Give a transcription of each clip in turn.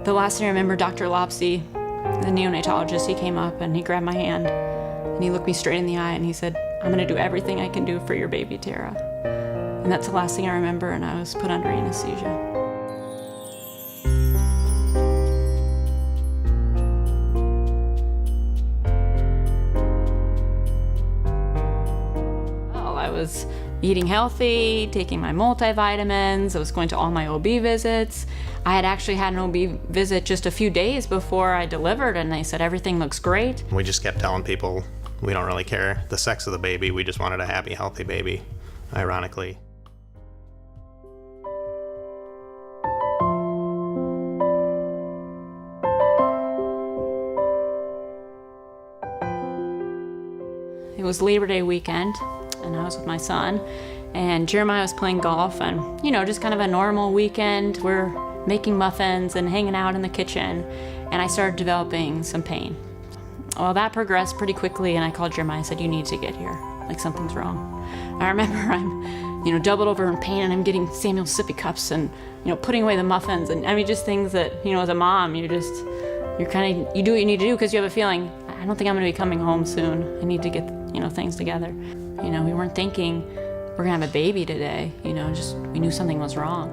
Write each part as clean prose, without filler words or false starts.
The last thing I remember, Dr. Lopsy, the neonatologist, he came up and he grabbed my hand and he looked me straight in the eye and he said, "I'm gonna do everything I can do for your baby, Tara." And that's the last thing I remember, and I was put under anesthesia. Well, I was eating healthy, taking my multivitamins, I was going to all my OB visits. I had actually had an OB visit just a few days before I delivered, and they said everything looks great. We just kept telling people we don't really care the sex of the baby, we just wanted a happy, healthy baby, ironically. It was Labor Day weekend, and I was with my son, and Jeremiah was playing golf, and just kind of a normal weekend. We're making muffins and hanging out in the kitchen, and I started developing some pain. Well, that progressed pretty quickly, and I called Jeremiah and said, "You need to get here, like something's wrong." I remember I'm doubled over in pain, and I'm getting Samuel's sippy cups and putting away the muffins, and just things that as a mom you do what you need to do because you have a feeling, I don't think I'm going to be coming home soon. I need to get things together. We weren't thinking we're gonna have a baby today. Just we knew something was wrong.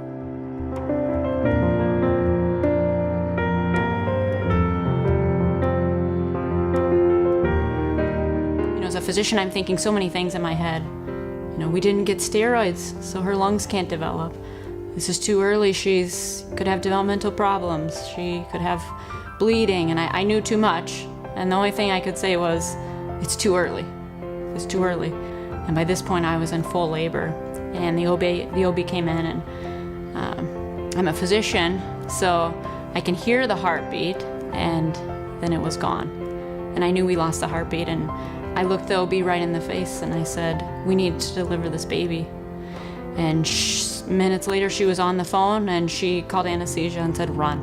As a physician, I'm thinking so many things in my head. We didn't get steroids, so her lungs can't develop. This is too early. She could have developmental problems. She could have bleeding, and I knew too much. And the only thing I could say was, it's too early. It's too early. And by this point, I was in full labor, and the OB came in, and I'm a physician, so I can hear the heartbeat, and then it was gone. And I knew we lost the heartbeat, and I looked the OB right in the face, and I said, "We need to deliver this baby." And minutes later, she was on the phone, and she called anesthesia and said, "Run."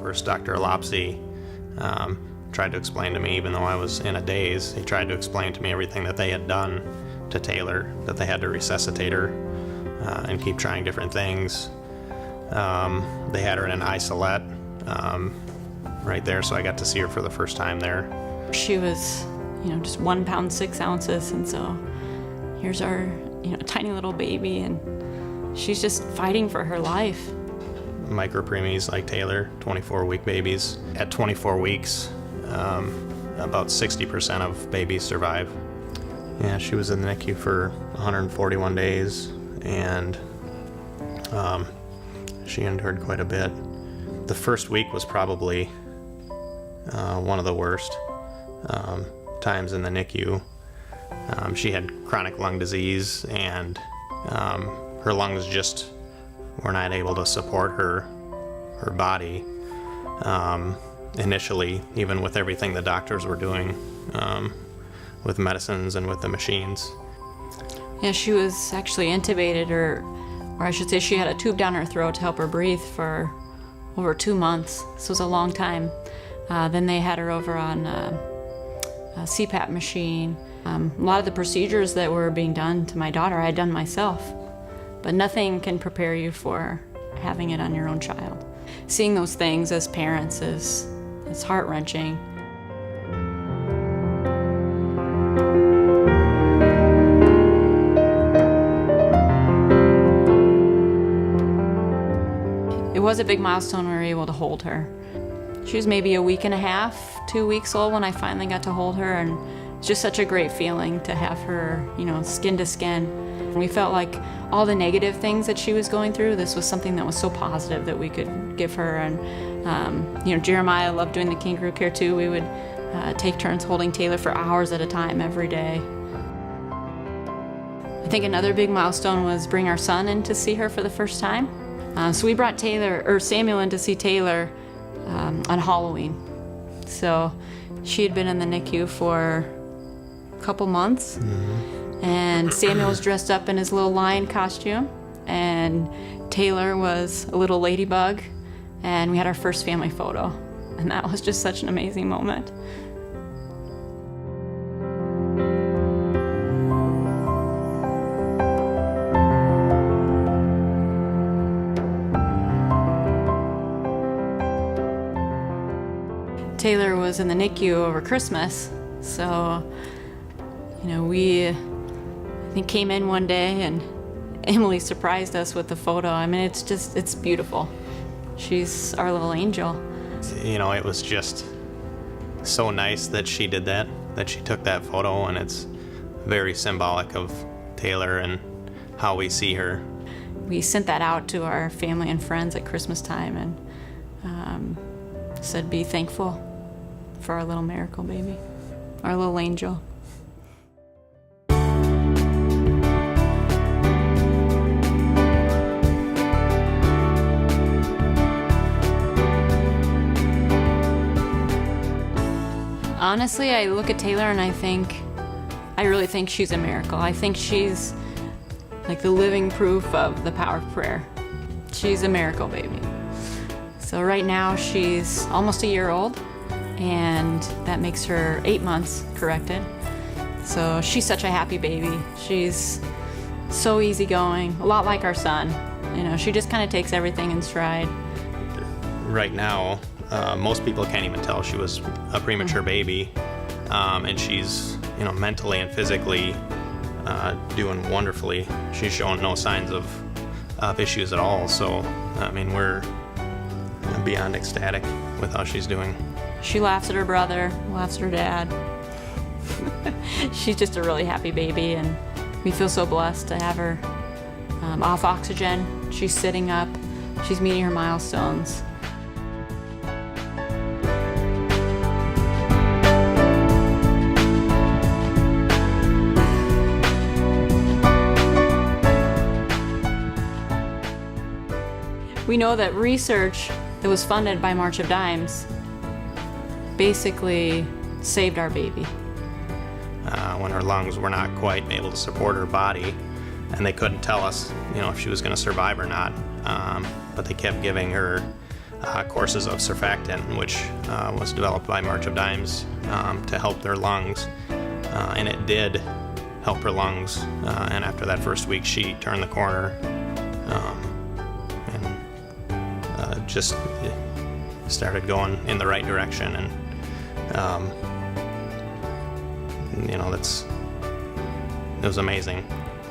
First, Dr. Lopsy tried to explain to me, even though I was in a daze, he tried to explain to me everything that they had done to Taylor, that they had to resuscitate her and keep trying different things. They had her in an isolette right there, so I got to see her for the first time there. She was, just 1 pound 6 ounces, and so here's our, tiny little baby, and she's just fighting for her life. Micropreemies like Taylor, 24-week babies. At 24 weeks, about 60% of babies survive. Yeah, she was in the NICU for 141 days, and she endured quite a bit. The first week was probably one of the worst times in the NICU. She had chronic lung disease, and her lungs just were not able to support her body initially, even with everything the doctors were doing with medicines and with the machines. Yeah, she was actually intubated, or I should say she had a tube down her throat to help her breathe for over 2 months. This was a long time. Then they had her over on a CPAP machine. A lot of the procedures that were being done to my daughter I had done myself. But nothing can prepare you for having it on your own child. Seeing those things as parents is heart-wrenching. It was a big milestone when we were able to hold her. She was maybe a week and a half, 2 weeks old when I finally got to hold her, and it's just such a great feeling to have her, skin to skin. We felt like all the negative things that she was going through, this was something that was so positive that we could give her. And Jeremiah loved doing the kangaroo care too. We would take turns holding Taylor for hours at a time every day. I think another big milestone was bring our son in to see her for the first time. So we brought Samuel in to see Taylor on Halloween. So she had been in the NICU for a couple months. Mm-hmm. And Samuel was dressed up in his little lion costume, and Taylor was a little ladybug, and we had our first family photo, and that was just such an amazing moment. Taylor was in the NICU over Christmas, so, we, I think, came in one day and Emily surprised us with the photo. I mean, it's beautiful. She's our little angel. It was just so nice that she did that she took that photo, and it's very symbolic of Taylor and how we see her. We sent that out to our family and friends at Christmas time and said, be thankful for our little miracle baby, our little angel. Honestly, I look at Taylor and I really think she's a miracle. I think she's like the living proof of the power of prayer. She's a miracle baby. So right now she's almost a year old, and that makes her 8 months corrected. So she's such a happy baby. She's so easygoing, a lot like our son. She just kind of takes everything in stride. Right now, most people can't even tell she was a premature baby, and she's, mentally and physically doing wonderfully. She's showing no signs of issues at all. So, we're beyond ecstatic with how she's doing. She laughs at her brother, laughs at her dad. She's just a really happy baby, and we feel so blessed to have her off oxygen. She's sitting up. She's meeting her milestones. We know that research that was funded by March of Dimes basically saved our baby. When her lungs were not quite able to support her body, and they couldn't tell us, if she was going to survive or not. But they kept giving her courses of surfactant, which was developed by March of Dimes to help their lungs, and it did help her lungs. And after that first week, she turned the corner and just started going in the right direction. And it was amazing.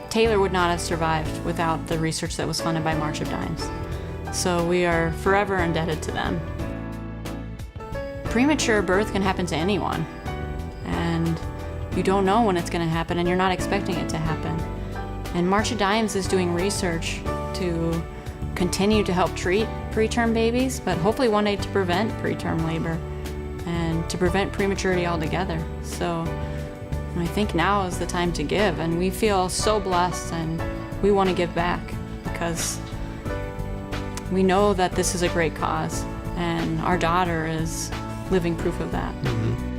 Taylor would not have survived without the research that was funded by March of Dimes. So we are forever indebted to them. Premature birth can happen to anyone, and you don't know when it's going to happen, and you're not expecting it to happen. And March of Dimes is doing research to continue to help treat preterm babies, but hopefully one day to prevent preterm labor and to prevent prematurity altogether. So I think now is the time to give, and we feel so blessed, and we want to give back because we know that this is a great cause, and our daughter is living proof of that. Mm-hmm.